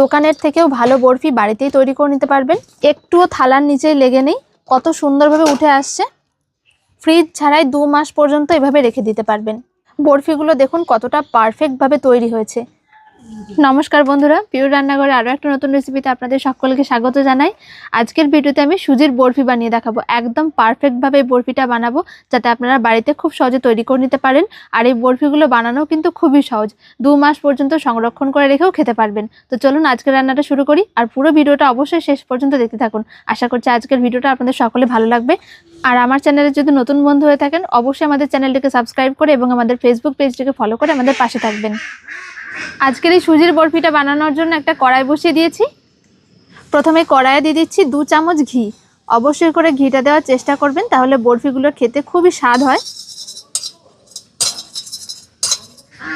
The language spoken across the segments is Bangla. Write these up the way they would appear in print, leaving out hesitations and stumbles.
দোকানের থেকেও ভালো বরফি বাড়িতেই তৈরি করে নিতে পারবেন। একটুও থালার নিচেই লেগে নেই, কত সুন্দরভাবে উঠে আসছে। ফ্রিজ ছাড়াই 2 মাস পর্যন্ত এভাবে রেখে দিতে পারবেন। বরফিগুলো দেখুন কতটা পারফেক্টভাবে তৈরি হয়েছে। নমস্কার বন্ধুরা, পিওর রান্নাঘরে আরও একটা নতুন রেসিপিতে আপনাদের সকলকে স্বাগত জানাই। আজকের ভিডিওতে আমি সুজির বরফি বানিয়ে দেখাবো। একদম পারফেক্টভাবে এই বরফিটা বানাবো, যাতে আপনারা বাড়িতে খুব সহজে তৈরি করে নিতে পারেন। আর এই বরফিগুলো বানানো কিন্তু খুবই সহজ, 2 মাস পর্যন্ত সংরক্ষণ করে রেখেও খেতে পারবেন। তো চলুন আজকের রান্নাটা শুরু করি, আর পুরো ভিডিওটা অবশ্যই শেষ পর্যন্ত দেখতে থাকুন। আশা করছি আজকের ভিডিওটা আপনাদের সকলে ভালো লাগবে। আর আমার চ্যানেলে যদি নতুন বন্ধু হয়ে থাকেন, অবশ্যই আমাদের চ্যানেলটিকে সাবস্ক্রাইব করে এবং আমাদের ফেসবুক পেজটিকে ফলো করে আমাদের পাশে থাকবেন। আজকের এই সুজির বরফিটা বানানোর জন্য একটা কড়াই বসিয়ে দিয়েছি। প্রথমে কড়াইয়ে দিয়ে দিচ্ছি 2 চামচ ঘি। অবশ্যই করে ঘিটা দেওয়ার চেষ্টা করবেন, তাহলে বরফিগুলো খেতে খুবই স্বাদ হয়।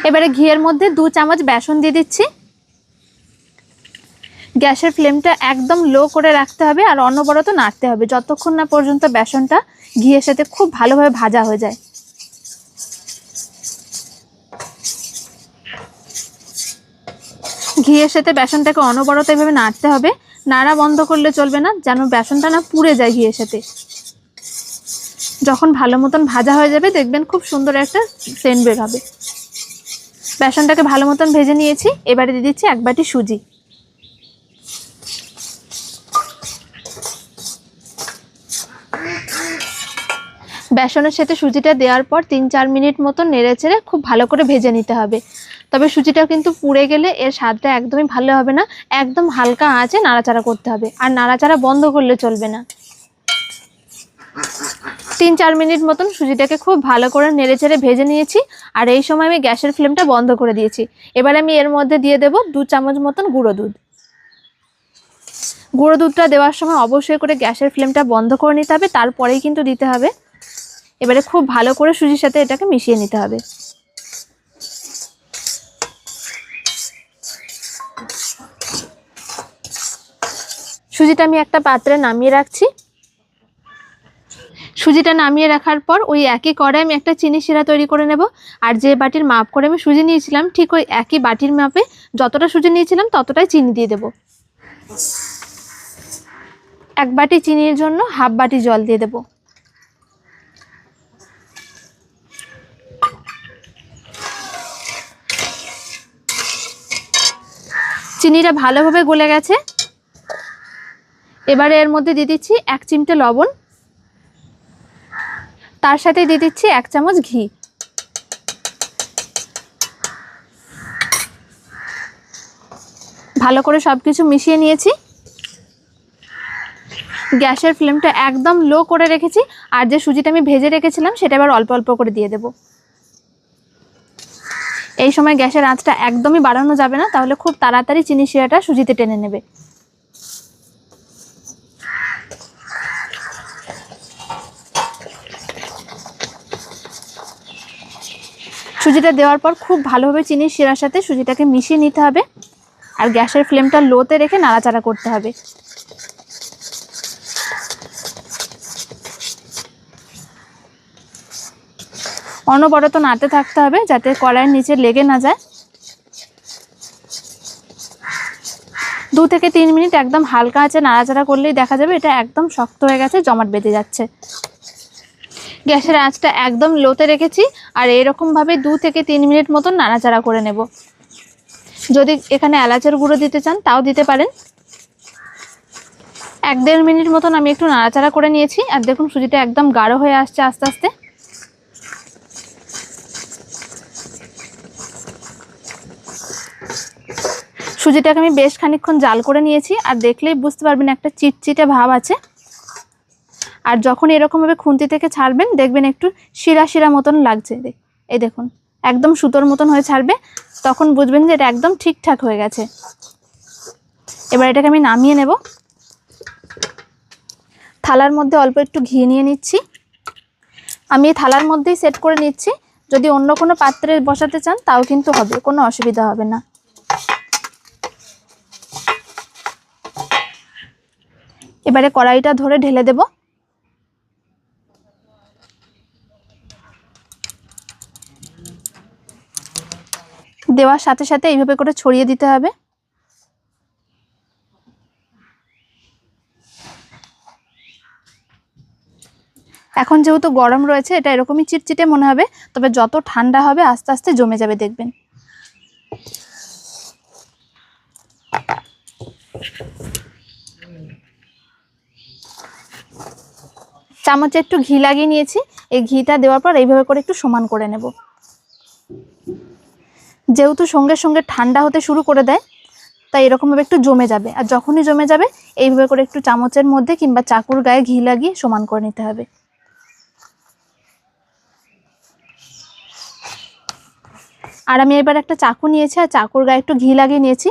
এবারে ঘিয়ের মধ্যে 2 চামচ বেসন দিয়ে দিচ্ছি। গ্যাসের ফ্লেমটা একদম লো করে রাখতে হবে আর অনবরত নাড়তে হবে যতক্ষণ না পর্যন্ত বেসনটা ঘিয়ের সাথে খুব ভালোভাবে ভাজা হয়ে যায়। ঘিয়ের সাথে বেসনটাকে অনবরত এভাবে নাড়তে হবে, নাড়া বন্ধ করলে চলবে না, যেন বেসনটা না পুড়ে যায় ঘিয়ের সাথে। যখন ভালো মতন ভাজা হয়ে যাবে দেখবেন খুব সুন্দর একটা সেন্ট বের হবে। বেসনটাকে ভালো মতন ভেজে নিয়েছি। এবারে দিয়ে দিচ্ছি 1 বাটি সুজি। বেসনের সাথে সুজিটা দেওয়ার পর 3-4 মিনিট মতো নেড়েচেড়ে খুব ভালো করে ভেজে নিতে হবে। তবে সুজিটা কিন্তু পুড়ে গেলে এর স্বাদটা একদমই ভালো হবে না। একদম হালকা আঁচে নাড়াচাড়া করতে হবে, আর নাড়াচাড়া বন্ধ করলে চলবে না। 3-4 মিনিট মতন সুজিটাকে খুব ভালো করে নেড়েচেড়ে ভেজে নিয়েছি। আর এই সময় আমি গ্যাসের ফ্লেমটা বন্ধ করে দিয়েছি। এবার আমি এর মধ্যে দিয়ে দেব 2 চামচ মতন গুঁড়ো দুধ। গুঁড়ো দুধটা দেওয়ার সময় অবশ্যই করে গ্যাসের ফ্লেমটা বন্ধ করে নিতে হবে, তারপরেই কিন্তু দিতে হবে। এবারে খুব ভালো করে সুজির সাথে এটাকে মিশিয়ে নিতে হবে। সুজিটা আমি একটা পাত্রে নামিয়ে রাখছি। সুজিটা নামিয়ে রাখার পর ওই একই কড়াই আমি একটা চিনি শিরা তৈরি করে নেব। আর যে বাটির মাপ করে আমি সুজি নিয়েছিলাম, ঠিক ওই একই বাটির মাপে যতটা সুজি নিয়েছিলাম ততটাই চিনি দিয়ে দেব। 1 বাটি চিনির জন্য 1/2 বাটি জল দিয়ে দেব। চিনিটা ভালোভাবে গলে গেছে। এবারে এর মধ্যে দিয়ে দিচ্ছি 1 চিমটে লবণ, তার সাথে দিয়ে দিচ্ছি 1 চামচ ঘি। ভালো করে সবকিছু মিশিয়ে নিয়েছি। গ্যাসের ফ্লেমটা একদম লো করে রেখেছি। আর যে সুজিটা আমি ভেজে রেখেছিলাম সেটা এবার অল্প অল্প করে দিয়ে দেব। এই সময় গ্যাসের আঁচটা একদমই বাড়ানো যাবে না, তাহলে খুব তাড়াতাড়ি চিনি শিরাটা সুজিতে টেনে নেবে। সুজিটা দেওয়ার পর খুব ভালোভাবে চিনির শিরার সাথে সুজিটাকে মিশিয়ে নিতে হবে। আর গ্যাসের ফ্লেমটা লোতে রেখে নাড়াচাড়া করতে হবে। অনবরত নাড়তে থাকতে হবে, যাতে কড়াইয়ের নিচে লেগে না যায়। 2 থেকে 3 মিনিট একদম হালকা আঁচে নাড়াচাড়া করলেই দেখা যাবে এটা একদম শক্ত হয়ে গেছে, জমাট বেঁধে যাচ্ছে। গ্যাসের আঁচটা একদম লোতে রেখেছি। আর এরকমভাবে 2 থেকে 3 মিনিট মতন নাড়াচাড়া করে নেব। যদি এখানে এলাচের গুঁড়ো দিতে চান তাও দিতে পারেন। 1-1.5 মিনিট মতন আমি একটু নাড়াচাড়া করে নিয়েছি। আর দেখুন সুজিটা একদম গাঢ় হয়ে আসছে আস্তে আস্তে। সুজিটাকে আমি বেশ খানিকক্ষণ জাল করে নিয়েছি। আর দেখলেই বুঝতে পারবেন একটা চিটচিটে ভাব আছে। আর যখন এরকমভাবে খুন্তি থেকে ছাড়বেন দেখবেন একটু শিরা শিরা মতন লাগছে। এই দেখুন একদম সুতোর মতন হয়ে ছাড়বে, তখন বুঝবেন যে এটা একদম ঠিকঠাক হয়ে গেছে। এবার এটাকে আমি নামিয়ে নেব। থালার মধ্যে অল্প একটু ঘি নিয়ে নিচ্ছি। আমি এই থালার মধ্যেই সেট করে নিচ্ছি। যদি অন্য কোনো পাত্রে বসাতে চান তাও কিন্তু হবে, কোনো অসুবিধা হবে না। এবারে কড়াইটা ধরে ঢেলে দেব। দেওয়ার সাথে সাথে এইভাবে করে ছড়িয়ে দিতে হবে। এখন যেহেতু গরম রয়েছে এটা এরকমই চিটচিটে মনে হবে, তবে যত ঠান্ডা হবে আস্তে আস্তে জমে যাবে দেখবেন। চামচে একটু ঘি লাগিয়ে নিয়েছি, এই ঘিটা দেওয়ার পর এইভাবে করে একটু সমান করে নেব। যেহেতু সঙ্গে সঙ্গে ঠান্ডা হতে শুরু করে দেয় তাই এরকমভাবে একটু জমে যাবে, আর যখনই জমে যাবে এইভাবে করে একটু চামচের মধ্যে কিংবা চাকুর গায়ে ঘি লাগিয়ে সমান করে নিতে হবে। আর আমি এবার একটা চাকু নিয়েছি আর চাকুর গায়ে একটু ঘি লাগিয়ে নিয়েছি।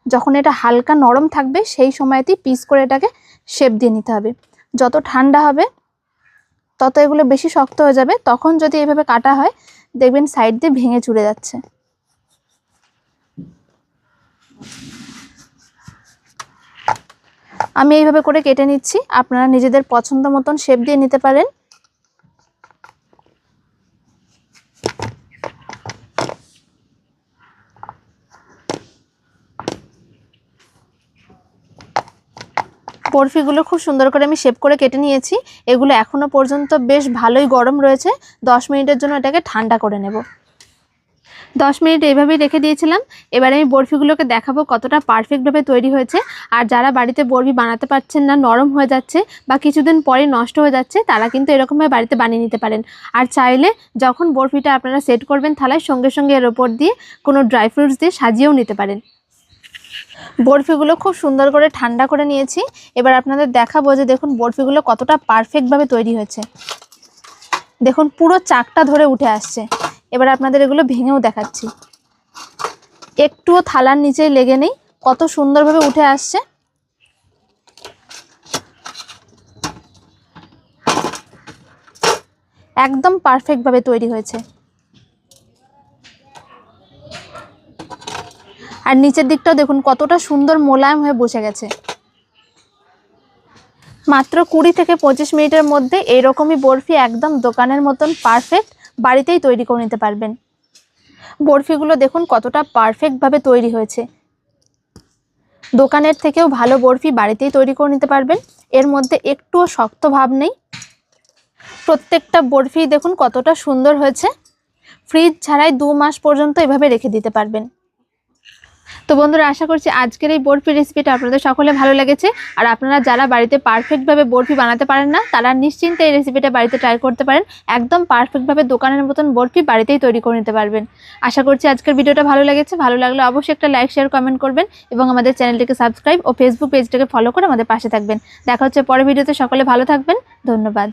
যখন এটা হালকা নরম থাকবে সেই সময়তেই পিস করে এটাকে শেপ দিয়ে নিতে হবে। যত ঠান্ডা হবে তত এগুলো বেশি শক্ত হয়ে যাবে, তখন যদি এইভাবে কাটা হয় দেখবেন সাইড দিয়ে ভেঙে চুরে যাচ্ছে। আমি এইভাবে করে কেটে নিচ্ছি, আপনারা নিজেদের পছন্দ মতন শেপ দিয়ে নিতে পারেন। বরফিগুলো খুব সুন্দর করে আমি শেপ করে কেটে নিয়েছি। এগুলো এখনো পর্যন্ত বেশ ভালোই গরম রয়েছে। 10 মিনিটের জন্য এটাকে ঠান্ডা করে নেব। 10 মিনিট এইভাবেই রেখে দিয়েছিলাম। এবারে আমি বরফিগুলোকে দেখাবো কতটা পারফেক্টভাবে তৈরি হয়েছে। আর যারা বাড়িতে বরফি বানাতে পারছেন না, নরম হয়ে যাচ্ছে বা কিছুদিন পরে নষ্ট হয়ে যাচ্ছে, তারা কিন্তু এরকমভাবে বাড়িতে বানিয়ে নিতে পারেন। আর চাইলে যখন বরফিটা আপনারা সেট করবেন থালায়, সঙ্গে সঙ্গে এর ওপর দিয়ে কোনো ড্রাই ফ্রুটস দিয়ে সাজিয়েও নিতে পারেন। বরফিগুলো খুব সুন্দর করে ঠান্ডা করে নিয়েছি। এবার আপনাদের দেখাবো যে দেখুন বরফিগুলো কতটা পারফেক্টভাবে তৈরি হয়েছে। দেখুন পুরো চাকটা ধরে উঠে আসছে। এবার আপনাদের এগুলো ভেঙেও দেখাচ্ছি। একটুও থালার নিচেই লেগে নেই, কত সুন্দরভাবে উঠে আসছে। একদম পারফেক্টভাবে তৈরি হয়েছে। আর নিচের দিকটাও দেখুন কতটা সুন্দর মোলায়েম হয়ে বসে গেছে। মাত্র 20 থেকে 25 মিনিটের মধ্যে এইরকমই বরফি একদম দোকানের মতন পারফেক্ট বাড়িতেই তৈরি করে নিতে পারবেন। বরফিগুলো দেখুন কতটা পারফেক্টভাবে তৈরি হয়েছে। দোকানের থেকেও ভালো বরফি বাড়িতেই তৈরি করে নিতে পারবেন। এর মধ্যে একটুও শক্ত ভাব নেই। প্রত্যেকটা বরফি দেখুন কতটা সুন্দর হয়েছে। ফ্রিজ ছাড়াই 2 মাস পর্যন্ত এভাবে রেখে দিতে পারবেন। তো বন্ধুরা, আশা করছি আজকের এই বরফি রেসিপিটা আপনাদের সকলে ভালো লেগেছে। আর আপনারা যারা বাড়িতে পারফেক্টভাবে বরফি বানাতে পারেন না, তারা নিশ্চিন্তে এই রেসিপিটা বাড়িতে ট্রাই করতে পারেন। একদম পারফেক্টভাবে দোকানের মতন বরফি বাড়িতেই তৈরি করে নিতে পারবেন। আশা করছি আজকের ভিডিওটা ভালো লেগেছে। ভালো লাগলে অবশ্যই একটা লাইক, শেয়ার, কমেন্ট করবেন এবং আমাদের চ্যানেলটিকে সাবস্ক্রাইব ও ফেসবুক পেজটাকে ফলো করে আমাদের পাশে থাকবেন। দেখা হচ্ছে পরের ভিডিওতে। সকলে ভালো থাকবেন। ধন্যবাদ।